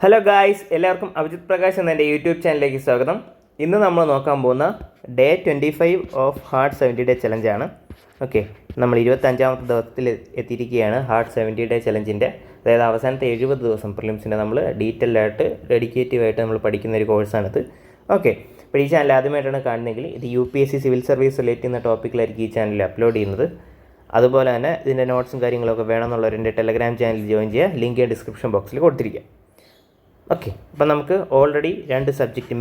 Hello guys, എല്ലാവർക്കും അഭിജിത് പ്രകാശ് എന്ന എൻ്റെ യൂട്യൂബ് ചാനലിലേക്ക് സ്വാഗതം. ഇന്ന് നമ്മൾ നോക്കാൻ പോകുന്ന ഡേ 25 ഓഫ് ഹാർഡ് 70 ഡേ ചലഞ്ചാണ്. ഓക്കെ, നമ്മൾ 25ാമത്തെ ദിവസത്തിൽ എത്തിയിരിക്കുകയാണ് ഹാർഡ് 70 ഡേ ചലഞ്ചിൻ്റെ. അതായത് അവസാനത്തെ 70 ദിവസം പ്രിലിംസിൻ്റെ നമ്മൾ ഡീറ്റെയിൽഡ് ആയിട്ട് ഡെഡിക്കേറ്റീവായിട്ട് നമ്മൾ പഠിക്കുന്ന ഒരു കോഴ്സാണിത്. ഓക്കെ, അപ്പോൾ ഈ ചാനൽ ആദ്യമായിട്ടാണ് കാണുന്നതെങ്കിൽ ഇത് UPSC സിവിൽ സർവീസ് റിലേറ്റ് ചെയ്യുന്ന ടോപ്പിക്കിലായിരിക്കും ഈ ചാനലിൽ അപ്ലോഡ് ചെയ്യുന്നത്. അതുപോലെ തന്നെ ഇതിൻ്റെ നോട്ട്സും കാര്യങ്ങളൊക്കെ വേണമെന്നുള്ളവർ എൻ്റെ ടെലഗ്രാം ചാനൽ ജോയിൻ ചെയ്യുക. ലിങ്ക് ഡിസ്ക്രിപ്ഷൻ ബോക്സിൽ കൊടുത്തിരിക്കുക. ഓക്കെ, അപ്പോൾ നമുക്ക് ഓൾറെഡി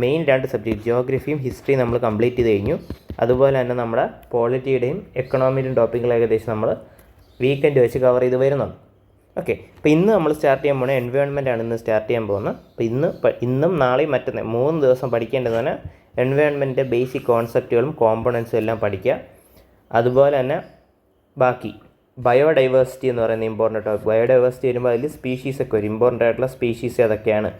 മെയിൻ രണ്ട് സബ്ജക്റ്റ് ജിയോഗ്രഫിയും ഹിസ്റ്ററിയും നമ്മൾ കംപ്ലീറ്റ് ചെയ്ത് കഴിഞ്ഞു. അതുപോലെ തന്നെ നമ്മുടെ പോളിറ്റിയുടെയും എക്കണോമിയുടെയും ടോപ്പിക്കുകൾ ഏകദേശം നമ്മൾ വീക്കെൻഡ് വെച്ച് കവർ ചെയ്ത് വരുന്നുണ്ട്. ഓക്കെ, അപ്പോൾ ഇന്ന് നമ്മൾ സ്റ്റാർട്ട് ചെയ്യാൻ പോകുന്നത് എൻവയോൺമെൻറ്റാണ് ഇന്ന് സ്റ്റാർട്ട് ചെയ്യാൻ പോകുന്നത്. അപ്പോൾ ഇന്നും നാളെയും മറ്റന്നാൾ 3 ദിവസം പഠിക്കേണ്ടതാണ്. എൻവയോൺമെൻറ്റിൻ്റെ ബേസിക് കോൺസെപ്റ്റുകളും കോമ്പണൻസും എല്ലാം പഠിക്കുക. അതുപോലെ തന്നെ ബാക്കി ബയോഡൈവേഴ്സിറ്റി എന്ന് പറയുന്ന ഇമ്പോർട്ടൻ്റ് ടോപ്പിക്. ബയോഡൈവേഴ്സിറ്റി വരുമ്പോൾ അതിൽ സ്പീഷീസൊക്കെ വരും. ഇമ്പോർട്ടൻ്റ് ആയിട്ടുള്ള സ്പീഷീസ് ഏതൊക്കെയാണ്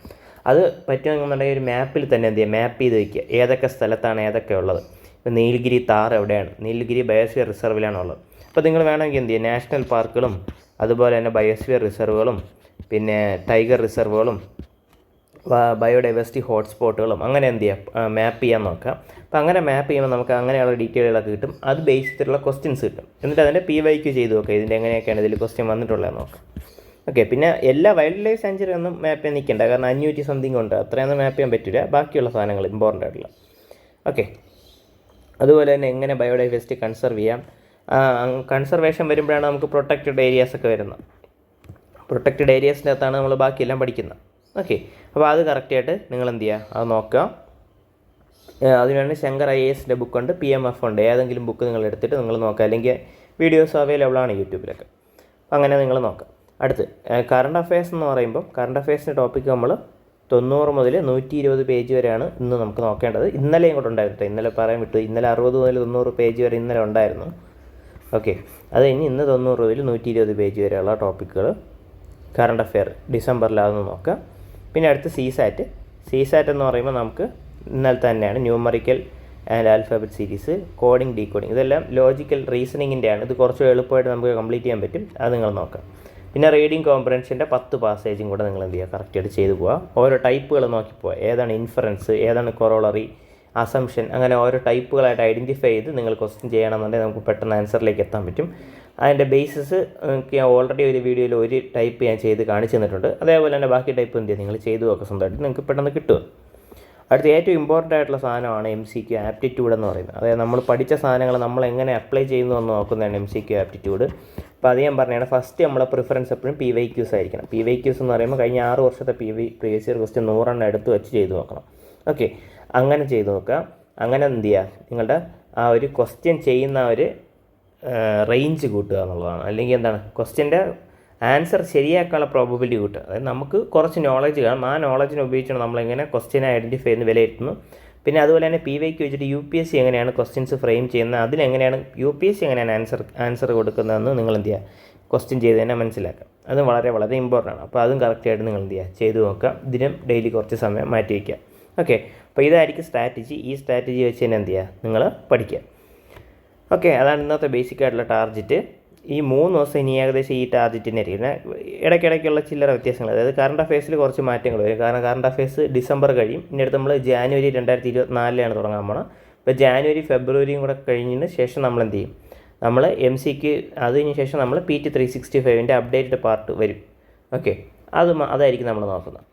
അത് പറ്റുമെന്നുണ്ടെങ്കിൽ ഒരു മാപ്പിൽ തന്നെ എന്ത് ചെയ്യുക, മാപ്പ് ചെയ്ത് വയ്ക്കുക ഏതൊക്കെ സ്ഥലത്താണ് ഏതൊക്കെ ഉള്ളത്. ഇപ്പോൾ നീലഗിരി താർ എവിടെയാണ്, നീലഗിരി ബയോസ്ഫിയർ റിസർവിലാണുള്ളത്. അപ്പോൾ നിങ്ങൾ വേണമെങ്കിൽ എന്ത് ചെയ്യുക, നാഷണൽ പാർക്കുകളും അതുപോലെ തന്നെ ബയോസ്ഫിയർ റിസർവുകളും പിന്നെ ടൈഗർ റിസർവുകളും ബയോഡൈവേഴ്സിറ്റി ഹോട്ട്സ്പോട്ടുകളും അങ്ങനെ എന്ത് ചെയ്യുക, മാപ്പ് ചെയ്യാൻ നോക്കാം. അപ്പോൾ അങ്ങനെ മാപ്പ് ചെയ്യുമ്പോൾ നമുക്ക് അങ്ങനെയുള്ള ഡീറ്റെയിലുകളൊക്കെ കിട്ടും. അത് ബേസ് ചെയ്തിട്ടുള്ള ക്വസ്റ്റ്യൻസ് കിട്ടും. എന്നിട്ട് അതിൻ്റെ PYQ ചെയ്ത് നോക്കാം, ഇതിൻ്റെ എങ്ങനെയൊക്കെയാണ് ഇതിൽ ക്വസ്റ്റ്യൻ വന്നിട്ടുള്ളത് നോക്കാം. ഓക്കെ, പിന്നെ എല്ലാ വൈൽഡ് ലൈഫ് സാങ്ച്വറി ഒന്നും മാപ്പ് ചെയ്യാൻ നിൽക്കേണ്ട, കാരണം 500 സംതിങ് ഉണ്ട്, അത്രയൊന്നും മാപ്പ് ചെയ്യാൻ പറ്റില്ല. ബാക്കിയുള്ള സാധനങ്ങൾ ഇമ്പോർട്ടൻ്റ് ആയിട്ടുള്ള. ഓക്കെ, അതുപോലെ തന്നെ എങ്ങനെ ബയോഡൈവേഴ്സിറ്റി കൺസർവ് ചെയ്യാം. കൺസർവേഷൻ വരുമ്പോഴാണ് നമുക്ക് പ്രൊട്ടക്റ്റഡ് ഏരിയാസ് ഒക്കെ വരുന്നത്. പ്രൊട്ടക്റ്റഡ് ഏരിയാസിൻ്റെ അകത്താണ് നമ്മൾ ബാക്കിയെല്ലാം പഠിക്കുന്നത്. ഓക്കെ, അപ്പോൾ അത് കറക്റ്റായിട്ട് നിങ്ങൾ എന്ത് ചെയ്യുക, അത് നോക്കുക. അതിനാണ് ശങ്കർ IASൻ്റെ ബുക്കുണ്ട്, PMF ഉണ്ട്. ഏതെങ്കിലും ബുക്ക് നിങ്ങൾ എടുത്തിട്ട് നിങ്ങൾ നോക്കുക, അല്ലെങ്കിൽ വീഡിയോസ് അവൈലബിൾ ആണ് യൂട്യൂബിലൊക്കെ. അപ്പോൾ അങ്ങനെ നിങ്ങൾ നോക്കുക. അടുത്ത് കറണ്ട് അഫയേഴ്സ് എന്ന് പറയുമ്പോൾ കറണ്ട് അഫയേഴ്സിൻ്റെ ടോപ്പിക്ക് നമ്മൾ 90 മുതൽ 120 പേജ് വരെയാണ് ഇന്ന് നമുക്ക് നോക്കേണ്ടത്. ഇന്നലെയും കൂടെ ഉണ്ടായിരുന്നു, ഇന്നലെ പറയാൻ വിട്ടു. ഇന്നലെ 60 മുതൽ 90 പേജ് വരെ ഇന്നലെ ഉണ്ടായിരുന്നു. ഓക്കെ, അത് കഴിഞ്ഞ് ഇന്ന് 90 മുതൽ 120 പേജ് വരെയുള്ള ടോപ്പിക്കുകൾ കറണ്ട് അഫെയർ ഡിസംബറിലാണെന്ന് നോക്കുക. പിന്നെ അടുത്ത് CSAT എന്ന് പറയുമ്പോൾ നമുക്ക് ഇന്നലെ തന്നെയാണ് numerical and alphabet series, coding decoding, ഇതെല്ലാം ലോജിക്കൽ റീസണിങ്ങിൻ്റെയാണ്. ഇത് കുറച്ച് എളുപ്പമായിട്ട് നമുക്ക് കംപ്ലീറ്റ് ചെയ്യാൻ പറ്റും, അത് നിങ്ങൾ നോക്കാം. പിന്നെ റീഡിംഗ് കോംപ്രഹെൻഷൻ്റെ 10 പാസേജും കൂടെ നിങ്ങൾ എന്ത് ചെയ്യുക, കറക്റ്റായിട്ട് ചെയ്തു പോവുക. ഓരോ ടൈപ്പുകൾ നോക്കി പോവുക, ഏതാണ് ഇൻഫറൻസ്, ഏതാണ് കൊറോളറി, അസംഷൻ, അങ്ങനെ ഓരോ ടൈപ്പുകളായിട്ട് ഐഡൻറ്റിഫൈ ചെയ്ത് നിങ്ങൾ ക്വസ്റ്റ്യൻ ചെയ്യണമെന്നുണ്ടെങ്കിൽ നമുക്ക് പെട്ടെന്ന് ആൻസറിലേക്ക് എത്താൻ പറ്റും. അതിൻ്റെ ബേസിസ് ഞാൻ ഓൾറെഡി ഒരു വീഡിയോയിൽ ഒരു ടൈപ്പ് ഞാൻ ചെയ്ത് കാണിച്ചു തന്നിട്ടുണ്ട്. അതേപോലെ തന്നെ ബാക്കി ടൈപ്പ് എന്ത് ചെയ്യുക, നിങ്ങൾ ചെയ്തു നോക്കുക സ്വന്തമായിട്ട്, നിങ്ങൾക്ക് പെട്ടെന്ന് കിട്ടും. അടുത്ത ഏറ്റവും ഇമ്പോർട്ടൻ്റ് ആയിട്ടുള്ള സാധനമാണ് MCQ ആപ്റ്റിറ്റ്യൂഡ് എന്ന് പറയുന്നത്. അതായത് നമ്മൾ പഠിച്ച സാധനങ്ങൾ നമ്മൾ എങ്ങനെ അപ്ലൈ ചെയ്യുന്നു എന്ന് നോക്കുന്നതാണ് MCQ ആപ്റ്റിറ്റ്യൂഡ്. അപ്പോൾ അത് ഞാൻ പറഞ്ഞാണ്, ഫസ്റ്റ് നമ്മളെ പ്രിഫറൻസ് എപ്പോഴും PYQs ആയിരിക്കണം. PYQs എന്ന് പറയുമ്പോൾ കഴിഞ്ഞ 6 വർഷത്തെ പ്രീവിയസ് ഇയർ ക്വസ്റ്റ്യൻ 100 എടുത്ത് വെച്ച് ചെയ്ത് നോക്കണം. ഓക്കെ, അങ്ങനെ ചെയ്ത് നോക്കുക. അങ്ങനെ എന്ത് ചെയ്യുക, നിങ്ങളുടെ ആ ഒരു ക്വസ്റ്റ്യൻ ചെയ്യുന്ന ഒരു റേഞ്ച് കൂട്ടുക എന്നുള്ളതാണ്. അല്ലെങ്കിൽ എന്താണ്, ക്വസ്റ്റ്യൻ്റെ ആൻസർ ശരിയാക്കാനുള്ള പ്രോബബിലിറ്റി കൂട്ടുക. അതായത് നമുക്ക് കുറച്ച് നോളജ് കാണും, ആ നോളജിനെ ഉപയോഗിച്ചാണ് നമ്മളെങ്ങനെ ക്വസ്റ്റ്യനെ ഐഡൻറ്റിഫൈ ചെയ്യുന്ന വിലയിരുത്തുന്നു. പിന്നെ അതുപോലെ തന്നെ PYQ വെച്ചിട്ട് UPSC എങ്ങനെയാണ് ക്വസ്റ്റ്യൻസ് ഫ്രെയിം ചെയ്യുന്നത്, അതിലെങ്ങനെയാണ് UPSC എങ്ങനെയാണ് ആൻസർ കൊടുക്കുന്നതെന്ന് നിങ്ങൾ എന്ത് ചെയ്യുക, ക്വസ്റ്റ്യൻ ചെയ്ത് തന്നെ മനസ്സിലാക്കുക. അതും വളരെ വളരെ ഇമ്പോർട്ടൻ്റ് ആണ്. അപ്പോൾ അതും കറക്റ്റായിട്ട് നിങ്ങൾ എന്ത് ചെയ്യുക, ചെയ്ത് നോക്കുക. ഇതിനും ഡെയിലി കുറച്ച് സമയം മാറ്റി വയ്ക്കുക. ഓക്കെ, അപ്പോൾ ഇതായിരിക്കും സ്ട്രാറ്റജി. ഈ സ്ട്രാറ്റജി വെച്ച് തന്നെ എന്ത് ചെയ്യുക, നിങ്ങൾ പഠിക്കുക. ഓക്കെ, അതാണ് ഇന്നത്തെ ബേസിക് ആയിട്ടുള്ള ടാർഗറ്റ്. ഈ 3 ദിവസം ഇനി ഏകദേശം ഈ ടാർഗറ്റിനെ ആയിരിക്കും. ഇടയ്ക്കിടയ്ക്കുള്ള ചില്ലറ വ്യത്യാസങ്ങൾ, അതായത് കറണ്ട് അഫയേഴ്സിൽ കുറച്ച് മാറ്റങ്ങൾ വരും. കാരണം കറണ്ട് അഫയേഴ്സ് ഡിസംബർ കഴിയും. ഇനി അടുത്ത് നമ്മൾ ജാനുവരി 2024 തുടങ്ങാൻ പോകണം. ഇപ്പോൾ ജാനുവരി ഫെബ്രുവരിയും കൂടെ കഴിഞ്ഞതിന് ശേഷം നമ്മൾ എന്ത് ചെയ്യും, നമ്മൾ MCQ, അതിന് ശേഷം നമ്മൾ PT 365ൻ്റെ അപ്ഡേറ്റഡ് പാർട്ട് വരും. ഓക്കെ, അതായിരിക്കും നമ്മൾ നോക്കുന്നത്.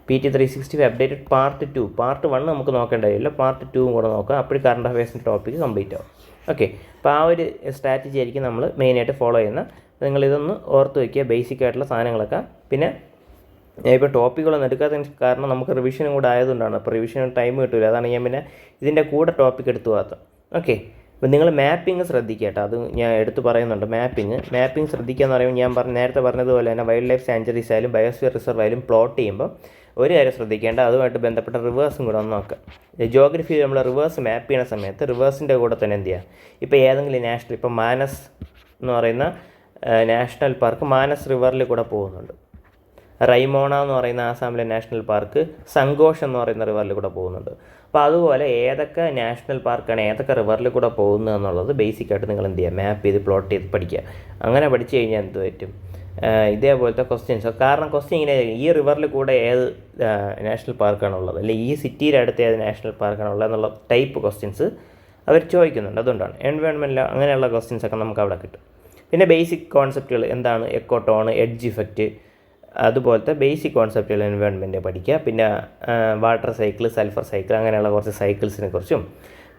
PT 365 updated part 2. പാർട്ട് 1 നമുക്ക് നോക്കേണ്ട കാര്യമില്ല, പാർട്ട് 2 കൂടെ നോക്കുക. അപ്പോഴും കറണ്ട് അഫയേഴ്സിൻ്റെ ടോപ്പിക്ക് കംപ്ലീറ്റ് ആവും. ഓക്കെ, അപ്പോൾ ആ ഒരു സ്ട്രാറ്റജി ആയിരിക്കും നമ്മൾ മെയിനായിട്ട് ഫോളോ ചെയ്യുന്നത്. നിങ്ങളിതൊന്ന് ഓർത്ത് വയ്ക്കുക, ബേസിക് ആയിട്ടുള്ള സാധനങ്ങളൊക്കെ. പിന്നെ ഇപ്പോൾ ടോപ്പിക്കുകളൊന്നും എടുക്കാത്തതിന് കാരണം നമുക്ക് റിവിഷനും കൂടെ ആയതുകൊണ്ടാണ്. അപ്പോൾ റിവിഷനും ടൈം കിട്ടില്ല, അതാണ് ഞാൻ പിന്നെ ഇതിൻ്റെ കൂടെ ടോപ്പിക് എടുത്തു പോകാത്തത്. ഓക്കെ, അപ്പോൾ നിങ്ങൾ മാപ്പിംഗ് ശ്രദ്ധിക്കുക കേട്ടോ, അത് ഞാൻ എടുത്ത് പറയുന്നുണ്ട്. മാപ്പിംഗ് ശ്രദ്ധിക്കുക എന്ന് പറയുമ്പോൾ ഞാൻ നേരത്തെ പറഞ്ഞതുപോലെ തന്നെ വൈൽഡ് ലൈഫ് സാങ്ച്വറീസ് ആയാലും ബയോസ്ഫിയർ റിസർവ് ആയാലും പ്ലോട്ട് ചെയ്യുമ്പോൾ ഒരു കാര്യം ശ്രദ്ധിക്കേണ്ട, അതുമായിട്ട് ബന്ധപ്പെട്ട റിവേഴ്സും കൂടെ ഒന്ന് നോക്കുക. ജിയോഗ്രഫിയിൽ നമ്മൾ റിവേഴ്സ് മാപ്പ് ചെയ്യുന്ന സമയത്ത് റിവേഴ്സിൻ്റെ കൂടെ തന്നെ എന്ത് ചെയ്യുക, ഇപ്പോൾ ഏതെങ്കിലും നാഷണൽ, ഇപ്പോൾ മാനസ് എന്ന് പറയുന്ന നാഷണൽ പാർക്ക് മാനസ് റിവറിൽ കൂടെ പോകുന്നുണ്ട്. റൈമോണ എന്ന് പറയുന്ന ആസാമിലെ നാഷണൽ പാർക്ക് സങ്കോഷ് എന്ന് പറയുന്ന റിവറിൽ കൂടെ പോകുന്നുണ്ട്. അപ്പോൾ അതുപോലെ ഏതൊക്കെ നാഷണൽ പാർക്കാണ് ഏതൊക്കെ റിവറിൽ കൂടെ പോകുന്നത് എന്നുള്ളത് ബേസിക്കായിട്ട് നിങ്ങൾ എന്ത് ചെയ്യുക, മാപ്പ് ചെയ്ത് പ്ലോട്ട് ചെയ്ത് പഠിക്കുക. അങ്ങനെ പഠിച്ചു കഴിഞ്ഞാൽ എന്ത് പറ്റും, ഇതേപോലത്തെ ക്വസ്റ്റ്യൻസ്. കാരണം ക്വസ്റ്റ്യൻ ഇങ്ങനെ ഈ റിവറിൽ കൂടെ ഏത് നാഷണൽ പാർക്കാണുള്ളത്, അല്ലെങ്കിൽ ഈ സിറ്റിയുടെ അടുത്ത് ഏത് നാഷണൽ പാർക്കാണുള്ളത് എന്നുള്ള ടൈപ്പ് ക്വസ്റ്റ്യൻസ് അവർ ചോദിക്കുന്നുണ്ട്. അതുകൊണ്ടാണ് എൻവയോൺമെൻറ്റിൽ അങ്ങനെയുള്ള ക്വസ്റ്റ്യൻസൊക്കെ നമുക്ക് അവിടെ കിട്ടും. പിന്നെ ബേസിക് കോൺസെപ്റ്റുകൾ എന്താണ് എക്കോ ടോൺ, എഡ്ജ് ഇഫക്റ്റ്, അതുപോലത്തെ ബേസിക് കോൺസെപ്റ്റുകൾ എൻവയോൺമെൻറ്റ് പഠിക്കുക. പിന്നെ വാട്ടർ സൈക്കിൾ, സൾഫർ സൈക്കിൾ, അങ്ങനെയുള്ള കുറച്ച് സൈക്കിൾസിനെ കുറിച്ചും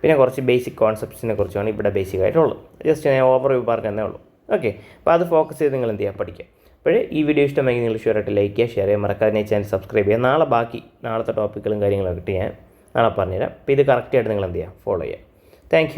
പിന്നെ കുറച്ച് ബേസിക് കോൺസെപ്റ്റ്സിനെ കുറിച്ചുമാണ് ഇവിടെ ബേസിക് ആയിട്ടുള്ളത്. ജസ്റ്റ് ഞാൻ ഓവർവ്യൂ പറഞ്ഞതന്നേ ഉള്ളൂ. ഓക്കെ, അപ്പോൾ അത് ഫോക്കസ് ചെയ്ത് നിങ്ങൾ എന്ത് ചെയ്യുക, പഠിക്കുക. അപ്പോൾ ഈ വീഡിയോ ഇഷ്ടമെങ്കിൽ നിങ്ങൾ ഷുവറായിട്ട് ലൈക്ക് ചെയ്യുക, ഷെയർ ചെയ്യുക, മറക്കാതെ ചാനൽ സബ്സ്ക്രൈബ് ചെയ്യുക. നാളത്തെ ടോപ്പിക്കുകളും കാര്യങ്ങളൊക്കെ ഞാൻ നാളെ പറഞ്ഞുതരാം. അപ്പോൾ ഇത് കറക്റ്റായിട്ട് നിങ്ങൾ എന്ത് ചെയ്യുക, ഫോളോ ചെയ്യുക. താങ്ക്